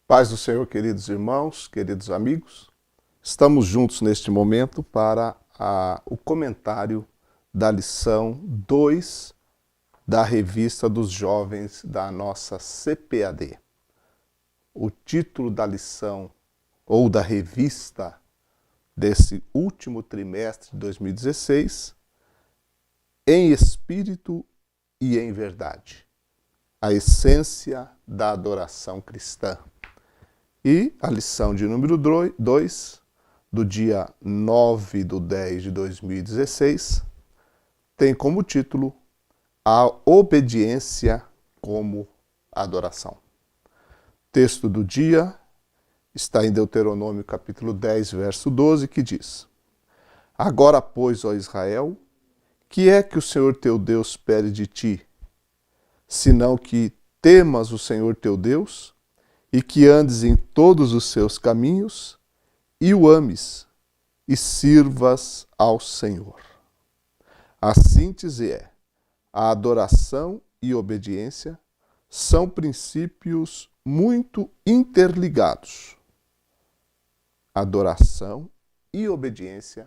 Paz do Senhor, queridos irmãos, queridos amigos. Estamos juntos neste momento para o comentário da lição 2 da revista dos jovens da nossa CPAD. O título da lição ou da revista desse último trimestre de 2016, Em Espírito e em Verdade, a essência da adoração cristã. E a lição de número 2, do dia 9/10/2016, tem como título A Obediência como Adoração. O texto do dia está em Deuteronômio capítulo 10, verso 12, que diz: Agora, pois, ó Israel, que é que o Senhor teu Deus pede de ti, senão que temas o Senhor teu Deus, e que andes em todos os seus caminhos, e o ames, e sirvas ao Senhor. A síntese é: a adoração e obediência são princípios muito interligados. Adoração e obediência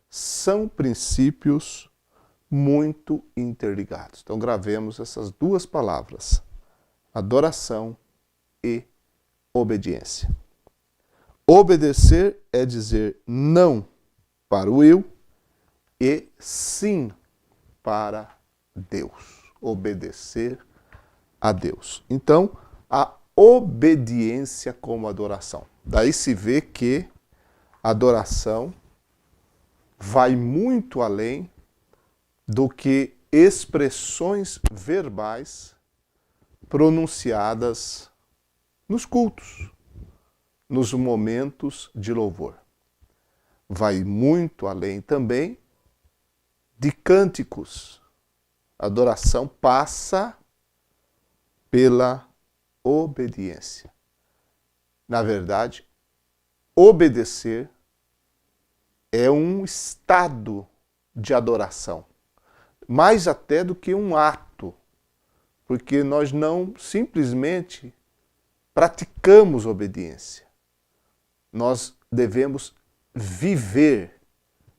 são princípios muito interligados. Então gravemos essas duas palavras: adoração e obediência. Obedecer é dizer não para o eu e sim para Deus. Obedecer a Deus. Então, a obediência como adoração. Daí se vê que a adoração vai muito além do que expressões verbais pronunciadas nos cultos, nos momentos de louvor. Vai muito além também de cânticos. A adoração passa pela obediência. Na verdade, obedecer é um estado de adoração, mais até do que um ato, porque nós não simplesmente praticamos obediência. Nós devemos viver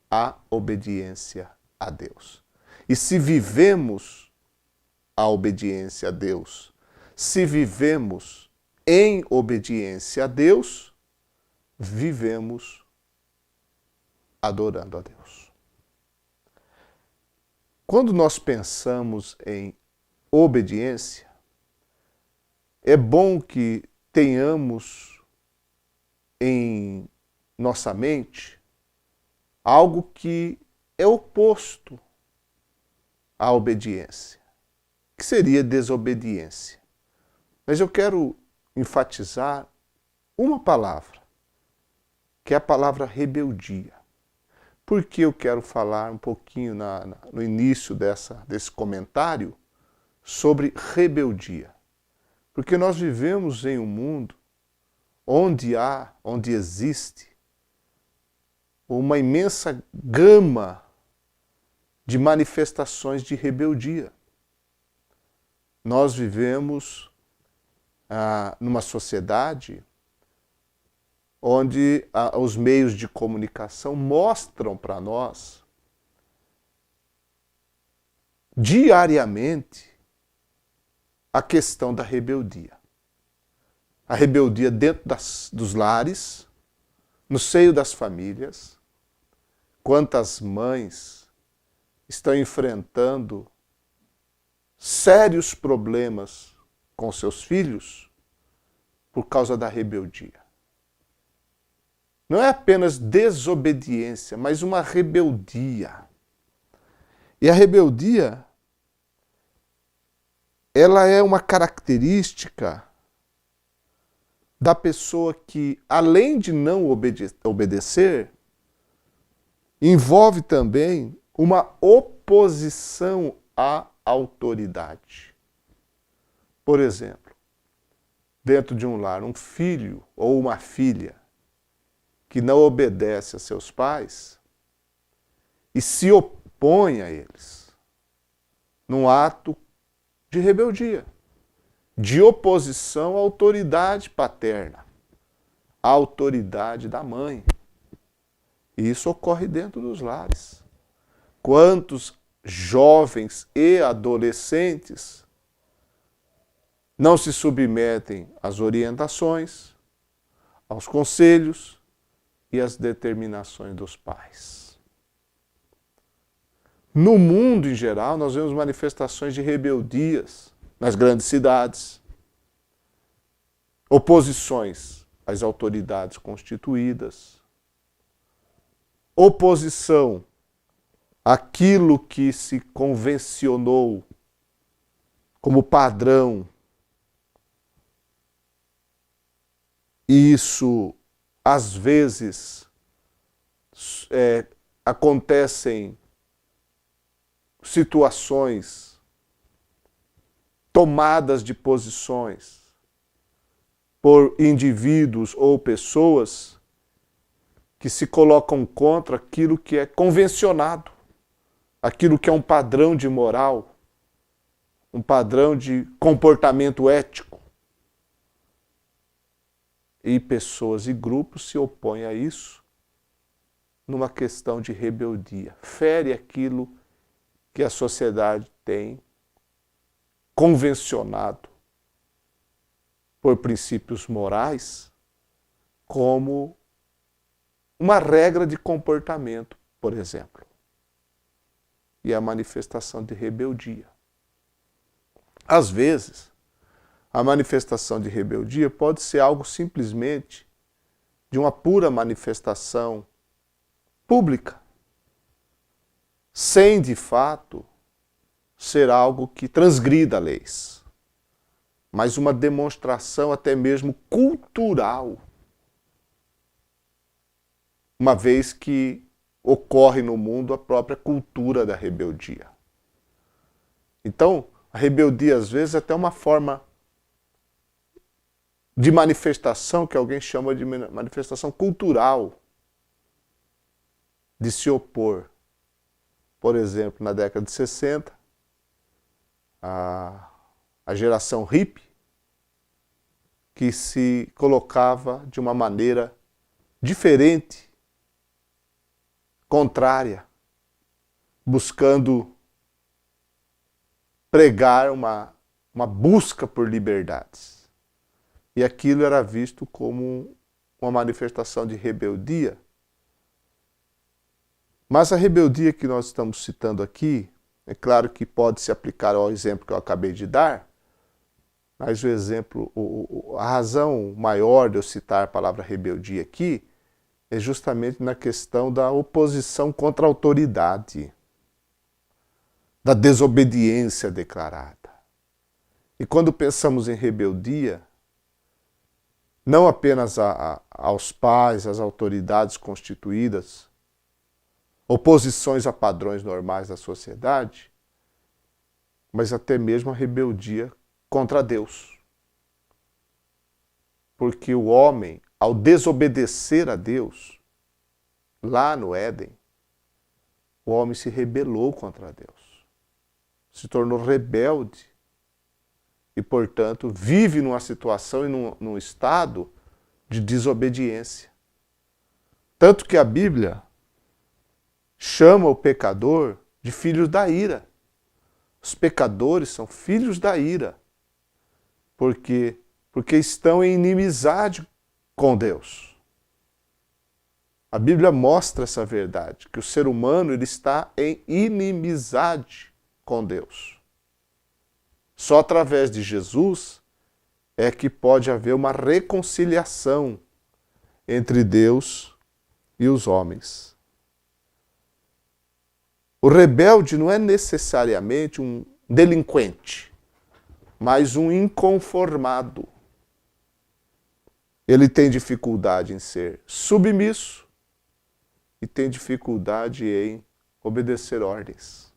a obediência a Deus. E se vivemos a obediência a Deus, se vivemos em obediência a Deus, vivemos adorando a Deus. Quando nós pensamos em obediência, é bom que tenhamos em nossa mente algo que é oposto à obediência, que seria desobediência. Mas eu quero enfatizar uma palavra, que é a palavra rebeldia. Por que eu quero falar um pouquinho no início desse comentário sobre rebeldia? Porque nós vivemos em um mundo onde existe uma imensa gama de manifestações de rebeldia. Nós vivemos numa sociedade onde os meios de comunicação mostram para nós diariamente a questão da rebeldia. A rebeldia dentro dos lares, no seio das famílias. Quantas mães estão enfrentando sérios problemas com seus filhos por causa da rebeldia. Não é apenas desobediência, mas uma rebeldia. E a rebeldia, ela é uma característica da pessoa que, além de não obedecer, envolve também uma oposição à autoridade. Por exemplo, dentro de um lar, um filho ou uma filha que não obedece a seus pais e se opõe a eles, num ato de rebeldia, de oposição à autoridade paterna, à autoridade da mãe. E isso ocorre dentro dos lares. Quantos jovens e adolescentes não se submetem às orientações, aos conselhos e às determinações dos pais? No mundo em geral, nós vemos manifestações de rebeldias nas grandes cidades, oposições às autoridades constituídas, oposição àquilo que se convencionou como padrão. E isso, às vezes, acontecem situações, tomadas de posições por indivíduos ou pessoas que se colocam contra aquilo que é convencionado, aquilo que é um padrão de moral, um padrão de comportamento ético. E pessoas e grupos se opõem a isso numa questão de rebeldia. Fere aquilo que a sociedade tem convencionado por princípios morais como uma regra de comportamento, por exemplo. E a manifestação de rebeldia. Às vezes, a manifestação de rebeldia pode ser algo simplesmente de uma pura manifestação pública, sem, de fato, ser algo que transgrida leis, mas uma demonstração até mesmo cultural, uma vez que ocorre no mundo a própria cultura da rebeldia. Então, a rebeldia, às vezes, é até uma forma de manifestação que alguém chama de manifestação cultural, de se opor. Por exemplo, na década de 60, a geração hippie, que se colocava de uma maneira diferente, contrária, buscando pregar uma busca por liberdades. E aquilo era visto como uma manifestação de rebeldia. Mas a rebeldia que nós estamos citando aqui, é claro que pode se aplicar ao exemplo que eu acabei de dar, mas o exemplo, a razão maior de eu citar a palavra rebeldia aqui é justamente na questão da oposição contra a autoridade, da desobediência declarada. E quando pensamos em rebeldia, não apenas aos pais, às autoridades constituídas, oposições a padrões normais da sociedade, mas até mesmo a rebeldia contra Deus. Porque o homem, ao desobedecer a Deus, lá no Éden, o homem se rebelou contra Deus, se tornou rebelde e, portanto, vive numa situação e num estado de desobediência. Tanto que a Bíblia chama o pecador de filhos da ira. Os pecadores são filhos da ira, porque estão em inimizade com Deus. A Bíblia mostra essa verdade, que o ser humano ele está em inimizade com Deus. Só através de Jesus é que pode haver uma reconciliação entre Deus e os homens. O rebelde não é necessariamente um delinquente, mas um inconformado. Ele tem dificuldade em ser submisso e tem dificuldade em obedecer ordens.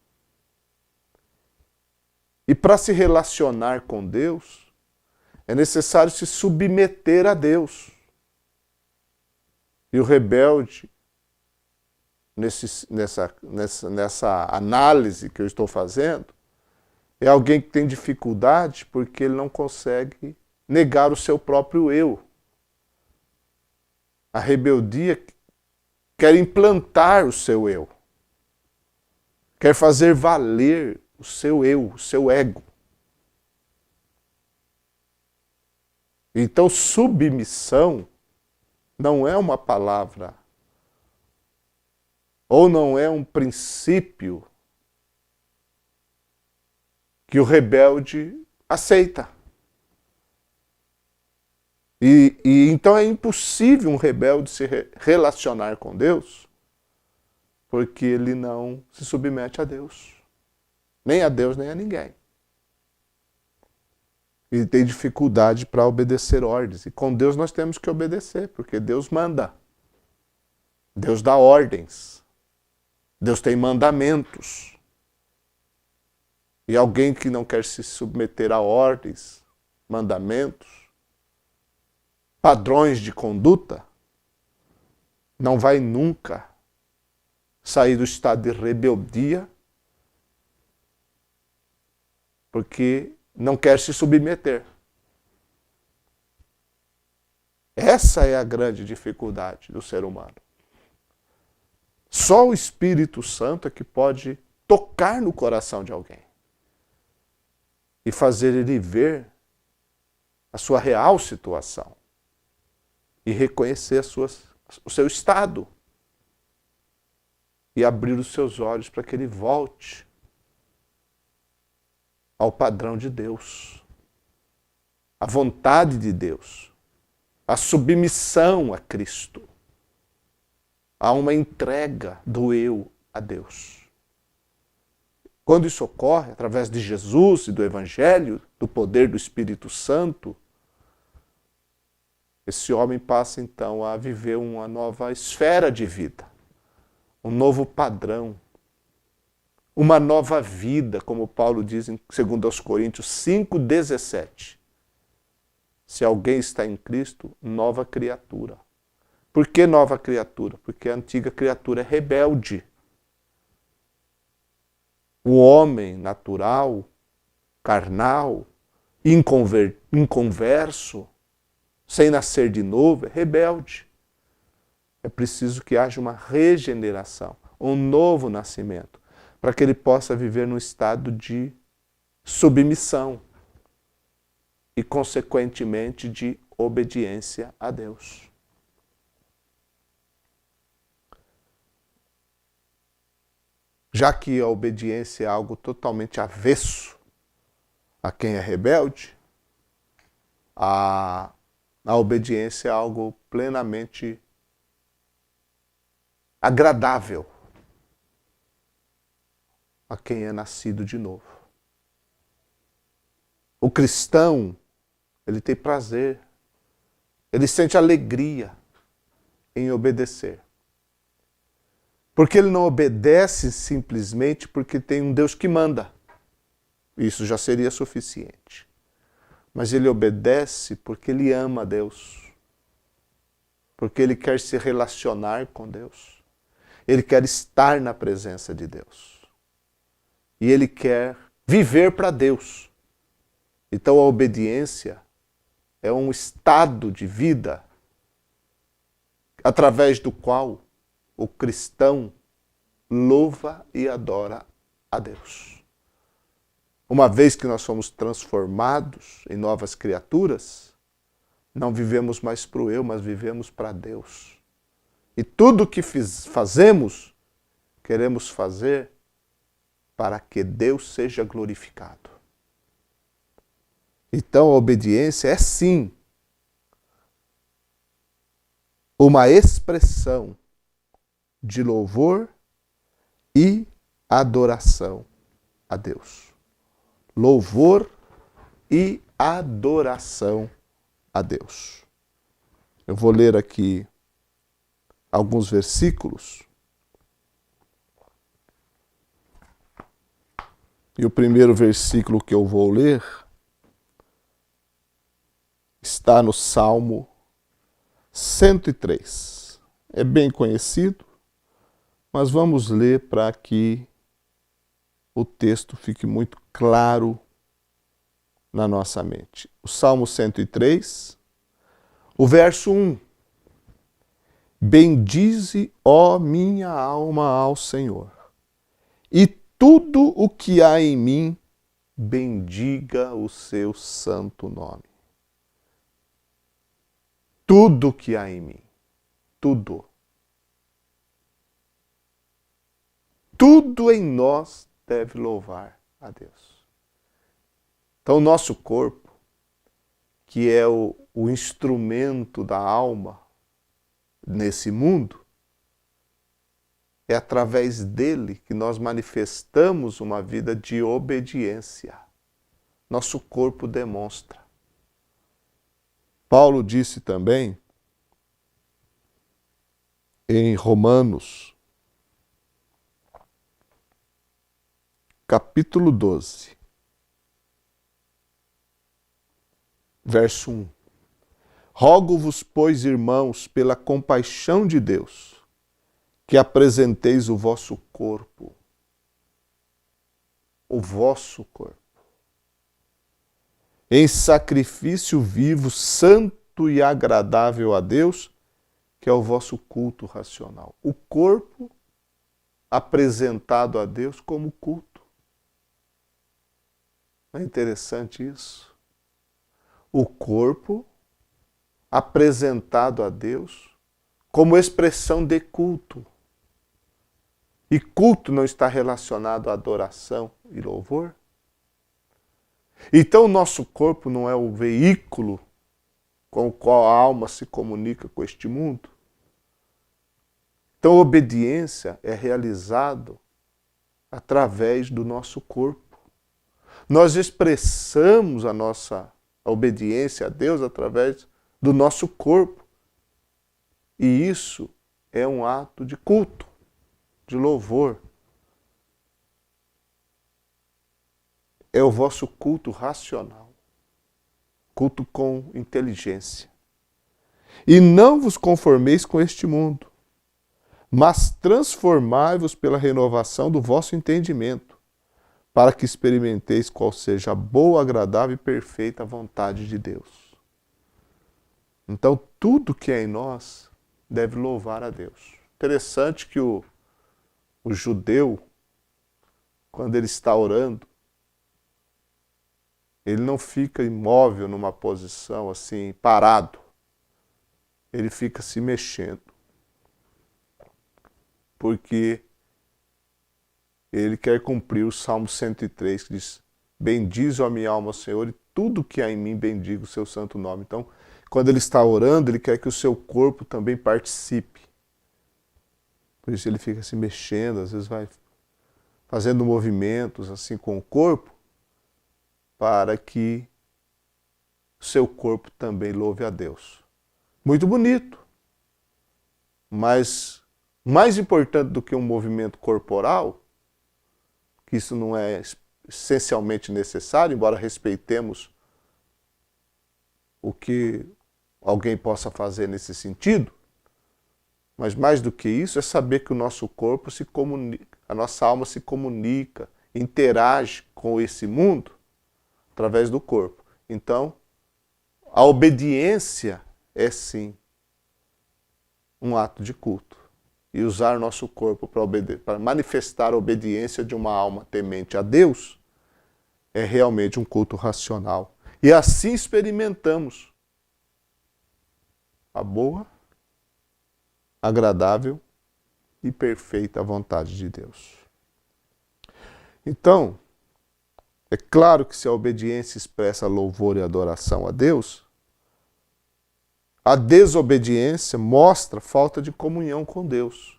E para se relacionar com Deus, é necessário se submeter a Deus. E o rebelde, nessa análise que eu estou fazendo, É alguém que tem dificuldade porque ele não consegue negar o seu próprio eu. A rebeldia quer implantar o seu eu. Quer fazer valer o seu eu, o seu ego. Então, submissão não é uma palavra ou não é um princípio que o rebelde aceita. E então é impossível um rebelde se relacionar com Deus porque ele não se submete a Deus. Nem a Deus, nem a ninguém. E tem dificuldade para obedecer ordens. E com Deus nós temos que obedecer, porque Deus manda. Deus dá ordens. Deus tem mandamentos. E alguém que não quer se submeter a ordens, mandamentos, padrões de conduta, não vai nunca sair do estado de rebeldia, porque não quer se submeter. Essa é a grande dificuldade do ser humano. Só o Espírito Santo é que pode tocar no coração de alguém e fazer ele ver a sua real situação e reconhecer o seu estado e abrir os seus olhos para que ele volte ao padrão de Deus, à vontade de Deus, à submissão a Cristo, a uma entrega do eu a Deus. Quando isso ocorre, através de Jesus e do Evangelho, do poder do Espírito Santo, esse homem passa então a viver uma nova esfera de vida, um novo padrão, uma nova vida, como Paulo diz em 2 Coríntios 5,17. Se alguém está em Cristo, nova criatura. Por que nova criatura? Porque a antiga criatura é rebelde. O homem natural, carnal, inconverso, sem nascer de novo, é rebelde. É preciso que haja uma regeneração, um novo nascimento, para que ele possa viver num estado de submissão e, consequentemente, de obediência a Deus. Já que a obediência é algo totalmente avesso a quem é rebelde, a obediência é algo plenamente agradável a quem é nascido de novo. O cristão, ele tem prazer, ele sente alegria em obedecer. Porque ele não obedece simplesmente porque tem um Deus que manda. Isso já seria suficiente. Mas ele obedece porque ele ama Deus. Porque ele quer se relacionar com Deus. Ele quer estar na presença de Deus. E ele quer viver para Deus. Então a obediência é um estado de vida através do qual o cristão louva e adora a Deus. Uma vez que nós somos transformados em novas criaturas, não vivemos mais para o eu, mas vivemos para Deus. E tudo o que fazemos, queremos fazer para que Deus seja glorificado. Então a obediência é sim uma expressão de louvor e adoração a Deus. Louvor e adoração a Deus. Eu vou ler aqui alguns versículos. E o primeiro versículo que eu vou ler está no Salmo 103. É bem conhecido, mas vamos ler para que o texto fique muito claro na nossa mente. O Salmo 103, o verso 1. Bendize, ó minha alma, ao Senhor, e tudo o que há em mim, bendiga o seu santo nome. Tudo o que há em mim, tudo. Tudo em nós deve louvar a Deus. Então, o nosso corpo, que é o instrumento da alma nesse mundo, é através dele que nós manifestamos uma vida de obediência. Nosso corpo demonstra. Paulo disse também em Romanos, capítulo 12, verso 1. Rogo-vos, pois, irmãos, pela compaixão de Deus, que apresenteis o vosso corpo, em sacrifício vivo, santo e agradável a Deus, que é o vosso culto racional. O corpo apresentado a Deus como culto. Não é interessante isso? O corpo apresentado a Deus como expressão de culto. E culto não está relacionado à adoração e louvor? Então, o nosso corpo não é o veículo com o qual a alma se comunica com este mundo? Então, a obediência é realizada através do nosso corpo. Nós expressamos a nossa obediência a Deus através do nosso corpo. E isso é um ato de culto, de louvor. É o vosso culto racional, culto com inteligência. E não vos conformeis com este mundo, mas transformai-vos pela renovação do vosso entendimento, para que experimenteis qual seja a boa, agradável e perfeita vontade de Deus. Então, tudo que é em nós deve louvar a Deus. Interessante que o judeu, quando ele está orando, ele não fica imóvel numa posição assim, parado. Ele fica se mexendo. Porque ele quer cumprir o Salmo 103, que diz: bendize a minha alma ao Senhor e tudo que há em mim bendiga o seu santo nome. Então, quando ele está orando, ele quer que o seu corpo também participe. Por isso ele fica se mexendo, às vezes vai fazendo movimentos assim com o corpo, para que o seu corpo também louve a Deus. Muito bonito. Mas mais importante do que um movimento corporal, que isso não é essencialmente necessário, embora respeitemos o que alguém possa fazer nesse sentido, mas mais do que isso é saber que o nosso corpo se comunica, a nossa alma se comunica, interage com esse mundo através do corpo. Então, a obediência é sim um ato de culto. E usar nosso corpo para manifestar a obediência de uma alma temente a Deus é realmente um culto racional. E assim experimentamos a boa, agradável e perfeita vontade de Deus. Então, é claro que se a obediência expressa louvor e adoração a Deus, a desobediência mostra falta de comunhão com Deus.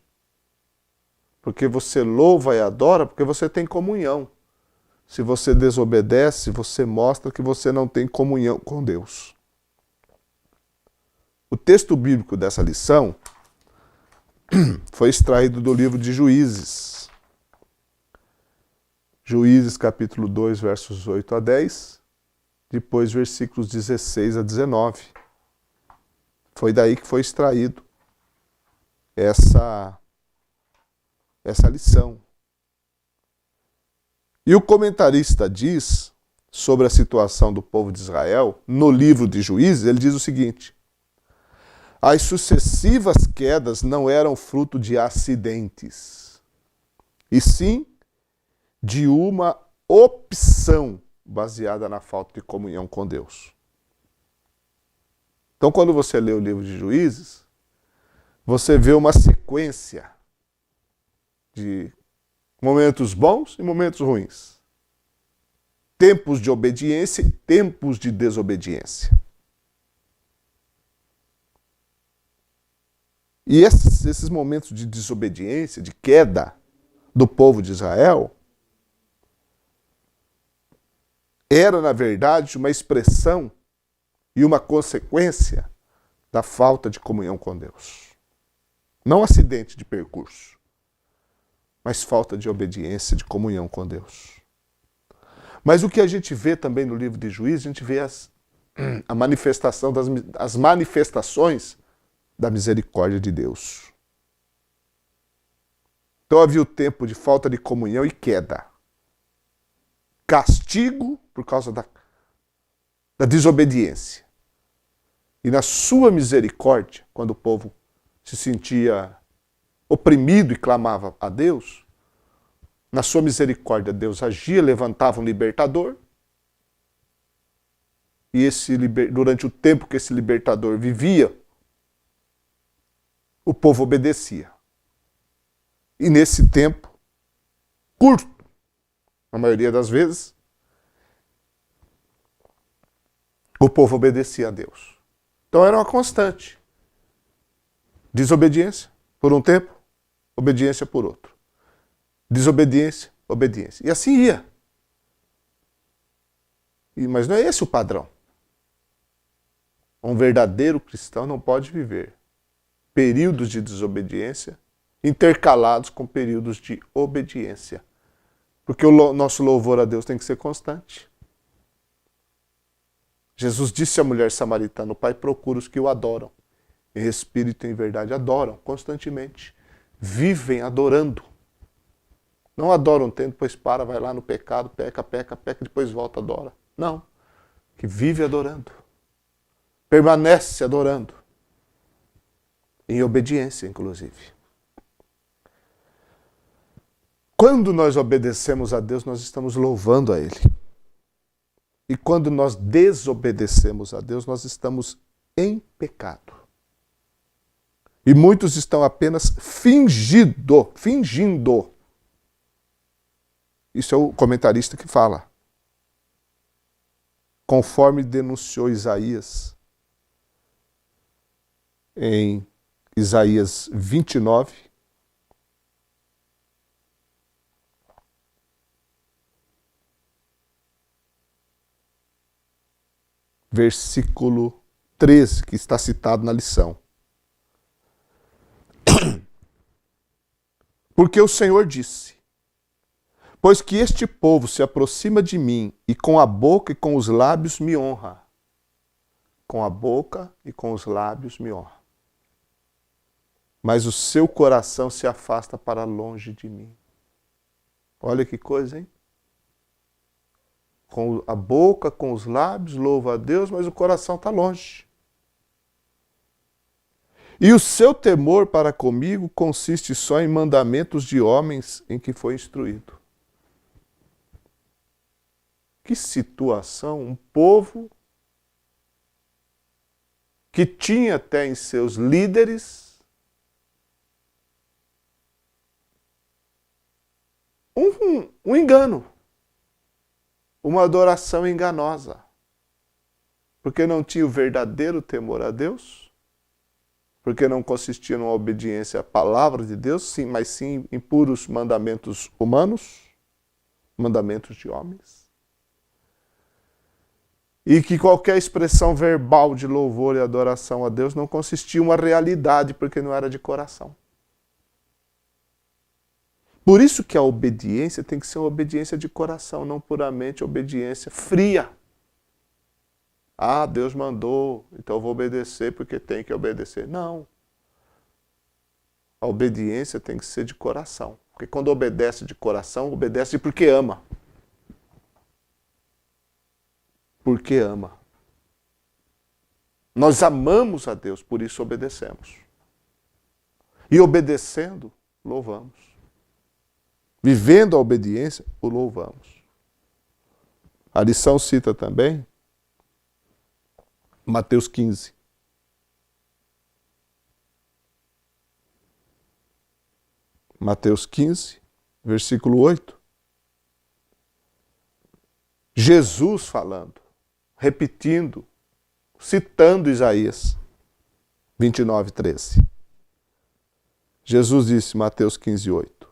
Porque você louva e adora porque você tem comunhão. Se você desobedece, você mostra que você não tem comunhão com Deus. O texto bíblico dessa lição foi extraído do livro de Juízes. Juízes capítulo 2, versos 8 a 10, depois versículos 16 a 19. Foi daí que foi extraído essa lição. E o comentarista diz sobre a situação do povo de Israel, no livro de Juízes, ele diz o seguinte: as sucessivas quedas não eram fruto de acidentes, e sim de uma opção baseada na falta de comunhão com Deus. Então, quando você lê o livro de Juízes, você vê uma sequência de momentos bons e momentos ruins. Tempos de obediência e tempos de desobediência. E esses momentos de desobediência, de queda do povo de Israel, era, na verdade, uma expressão e uma consequência da falta de comunhão com Deus. Não acidente de percurso, mas falta de obediência, de comunhão com Deus. Mas o que a gente vê também no livro de Juízes, a gente vê a manifestação as manifestações da misericórdia de Deus. Então havia o tempo de falta de comunhão e queda. Castigo por causa da desobediência. E na sua misericórdia, quando o povo se sentia oprimido e clamava a Deus, na sua misericórdia Deus agia, levantava um libertador, e durante o tempo que esse libertador vivia, o povo obedecia. E nesse tempo, curto, na maioria das vezes, o povo obedecia a Deus. Então era uma constante. Desobediência por um tempo, obediência por outro. Desobediência, obediência. E assim ia. Mas não é esse o padrão. Um verdadeiro cristão não pode viver períodos de desobediência intercalados com períodos de obediência. Porque o nosso louvor a Deus tem que ser constante. Jesus disse à mulher samaritana: o Pai procura os que o adoram. Em espírito e em verdade adoram constantemente. Vivem adorando. Não adoram um tempo, depois para, vai lá no pecado, peca, depois volta, adora. Não. Que vive adorando. Permanece adorando. Em obediência, inclusive. Quando nós obedecemos a Deus, nós estamos louvando a Ele. E quando nós desobedecemos a Deus, nós estamos em pecado. E muitos estão apenas fingindo. Isso é o comentarista que fala. Conforme denunciou Isaías, em Isaías 29, versículo 13, que está citado na lição. Porque o Senhor disse: pois que este povo se aproxima de mim e com a boca e com os lábios me honra. Com a boca e com os lábios me honra. Mas o seu coração se afasta para longe de mim. Olha que coisa, hein? Com a boca, com os lábios, louva a Deus, mas o coração está longe. E o seu temor para comigo consiste só em mandamentos de homens em que foi instruído. Que situação, um povo que tinha até em seus líderes um engano. Uma adoração enganosa, porque não tinha o verdadeiro temor a Deus, porque não consistia numa obediência à palavra de Deus, sim, mas sim em puros mandamentos humanos, mandamentos de homens. E que qualquer expressão verbal de louvor e adoração a Deus não consistia em uma realidade, porque não era de coração. Por isso que a obediência tem que ser uma obediência de coração, não puramente obediência fria. Ah, Deus mandou, então eu vou obedecer porque tem que obedecer. Não. A obediência tem que ser de coração. Porque quando obedece de coração, obedece porque ama. porque ama. Nós amamos a Deus, por isso obedecemos. E obedecendo, louvamos. Vivendo a obediência, o louvamos. A lição cita também Mateus 15. Mateus 15, versículo 8. Jesus falando, repetindo, citando Isaías 29, 13. Jesus disse, Mateus 15, 8.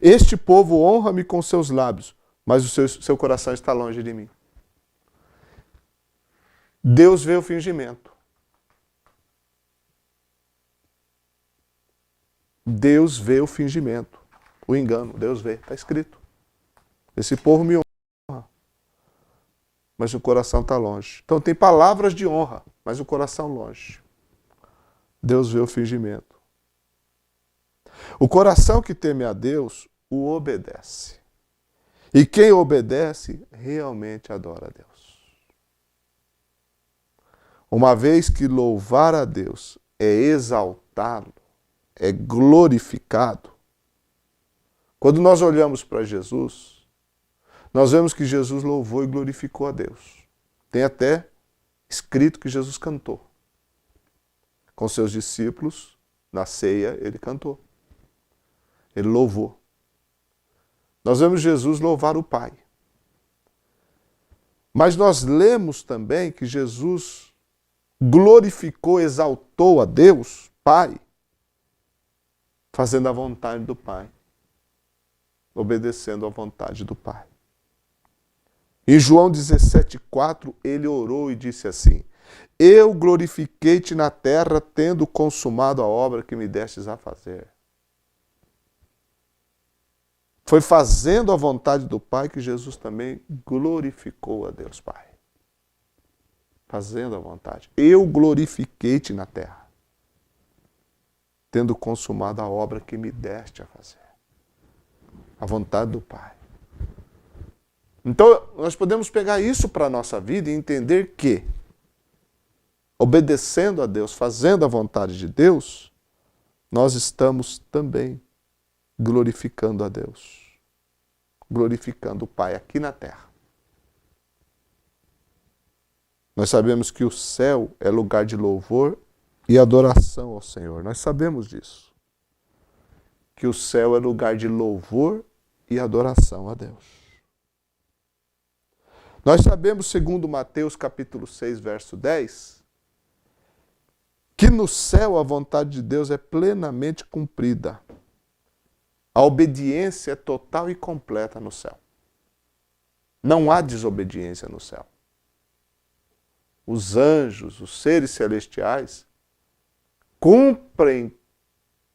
Este povo honra-me com seus lábios, mas o seu coração está longe de mim. Deus vê o fingimento. Deus vê o fingimento, o engano. Deus vê, está escrito. Esse povo me honra, mas o coração está longe. Então tem palavras de honra, mas o coração longe. Deus vê o fingimento. O coração que teme a Deus o obedece. E quem obedece realmente adora a Deus. Uma vez que louvar a Deus é exaltá-lo, é glorificado. Quando nós olhamos para Jesus, nós vemos que Jesus louvou e glorificou a Deus. Tem até escrito que Jesus cantou. Com seus discípulos, na ceia, ele cantou. Ele louvou. Nós vemos Jesus louvar o Pai. Mas nós lemos também que Jesus glorificou, exaltou a Deus, Pai, fazendo a vontade do Pai, obedecendo à vontade do Pai. Em João 17,4, ele orou e disse assim, eu glorifiquei-te na terra, tendo consumado a obra que me destes a fazer. Foi fazendo a vontade do Pai que Jesus também glorificou a Deus Pai. Fazendo a vontade. Eu glorifiquei-te na terra, tendo consumado a obra que me deste a fazer. A vontade do Pai. Então, nós podemos pegar isso para a nossa vida e entender que, obedecendo a Deus, fazendo a vontade de Deus, nós estamos também glorificando a Deus. Glorificando o Pai aqui na terra. Nós sabemos que o céu é lugar de louvor e adoração ao Senhor. Nós sabemos disso. Que o céu é lugar de louvor e adoração a Deus. Nós sabemos, segundo Mateus capítulo 6, verso 10, que no céu a vontade de Deus é plenamente cumprida. A obediência é total e completa no céu. Não há desobediência no céu. Os anjos, os seres celestiais, cumprem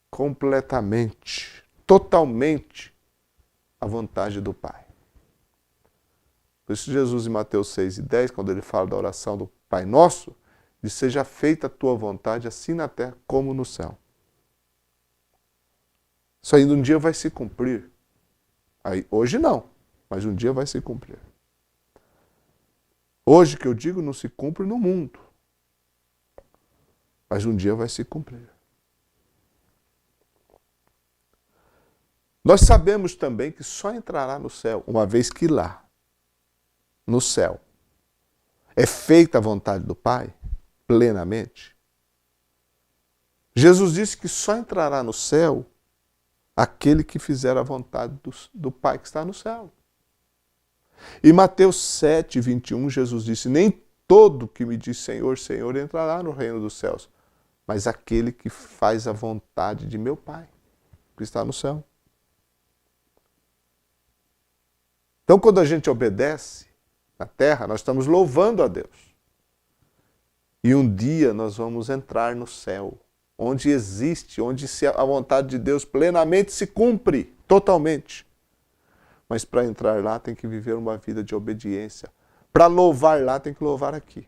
completamente, totalmente, a vontade do Pai. Por isso Jesus em Mateus 6:10, quando ele fala da oração do Pai Nosso, diz, seja feita a tua vontade assim na terra como no céu. Isso ainda um dia vai se cumprir. Aí, hoje não, mas um dia vai se cumprir. Hoje que eu digo não se cumpre no mundo, mas um dia vai se cumprir. Nós sabemos também que só entrará no céu, uma vez que lá, no céu, é feita a vontade do Pai, plenamente. Jesus disse que só entrará no céu aquele que fizer a vontade do Pai que está no céu. Em Mateus 7:21, Jesus disse, nem todo que me diz Senhor, Senhor entrará no reino dos céus, mas aquele que faz a vontade de meu Pai, que está no céu. Então, quando a gente obedece na terra, nós estamos louvando a Deus. E um dia nós vamos entrar no céu, onde existe, onde a vontade de Deus plenamente se cumpre, totalmente. Mas para entrar lá tem que viver uma vida de obediência. Para louvar lá tem que louvar aqui.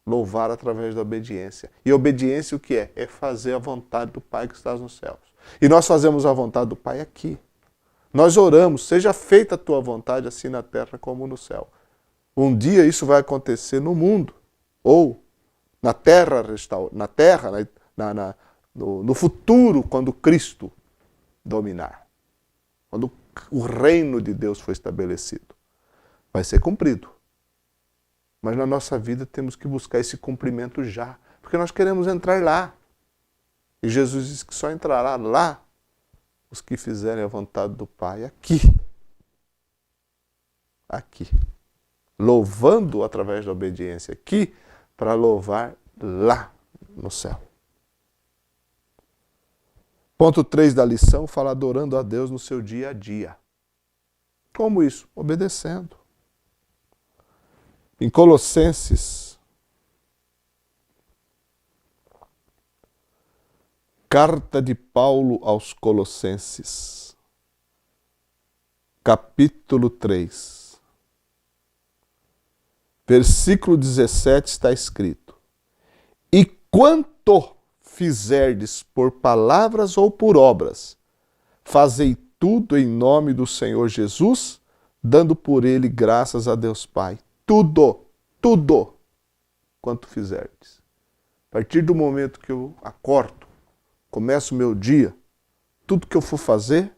Louvar através da obediência. E obediência o que é? É fazer a vontade do Pai que está nos céus. E nós fazemos a vontade do Pai aqui. Nós oramos, seja feita a tua vontade, assim na terra como no céu. Um dia isso vai acontecer no mundo, ou na terra, no futuro, quando Cristo dominar. Quando o reino de Deus for estabelecido. Vai ser cumprido. Mas na nossa vida temos que buscar esse cumprimento já, porque nós queremos entrar lá. E Jesus disse que só entrará lá os que fizerem a vontade do Pai aqui. Aqui. Louvando através da obediência aqui, para louvar lá no céu. Ponto 3 da lição fala adorando a Deus no seu dia a dia. Como isso? Obedecendo. Em Colossenses, carta de Paulo aos Colossenses, capítulo 3, versículo 17 está escrito: E quanto fizerdes por palavras ou por obras, fazei tudo em nome do Senhor Jesus, dando por ele graças a Deus Pai. Tudo quanto fizerdes. A partir do momento que eu acordo, começo o meu dia, tudo que eu for fazer,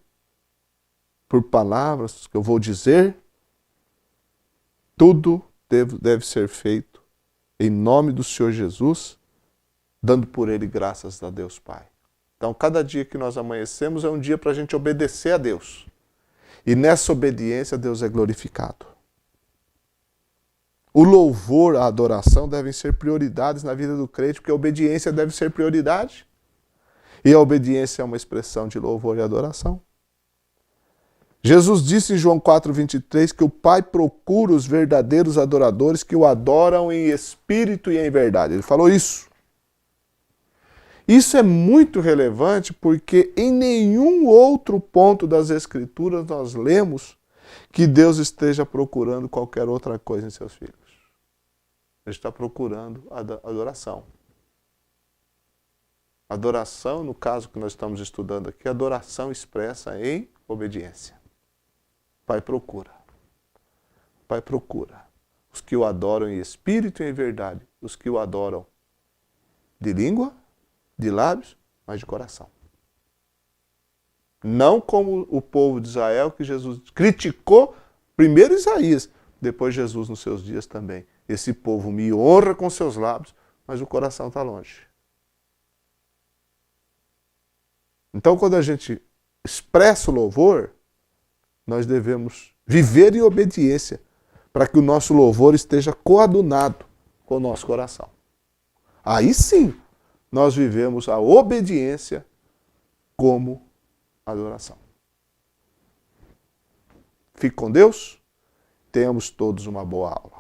por palavras que eu vou dizer, tudo deve ser feito em nome do Senhor Jesus, dando por ele graças a Deus Pai. Então, cada dia que nós amanhecemos é um dia para a gente obedecer a Deus. E nessa obediência, Deus é glorificado. O louvor, a adoração devem ser prioridades na vida do crente, porque a obediência deve ser prioridade. E a obediência é uma expressão de louvor e adoração. Jesus disse em João 4,23 que o Pai procura os verdadeiros adoradores que o adoram em espírito e em verdade. Ele falou isso. Isso é muito relevante porque em nenhum outro ponto das Escrituras nós lemos que Deus esteja procurando qualquer outra coisa em seus filhos. Ele está procurando a adoração. Adoração, no caso que nós estamos estudando aqui, adoração expressa em obediência. Pai procura. Pai procura. Os que o adoram em espírito e em verdade. Os que o adoram de língua, de lábios, mas de coração. Não como o povo de Israel que Jesus criticou, primeiro Isaías, depois Jesus nos seus dias também. Esse povo me honra com seus lábios, mas o coração está longe. Então, quando a gente expressa o louvor, nós devemos viver em obediência para que o nosso louvor esteja coadunado com o nosso coração. Aí sim, nós vivemos a obediência como adoração. Fique com Deus. Tenhamos todos uma boa aula.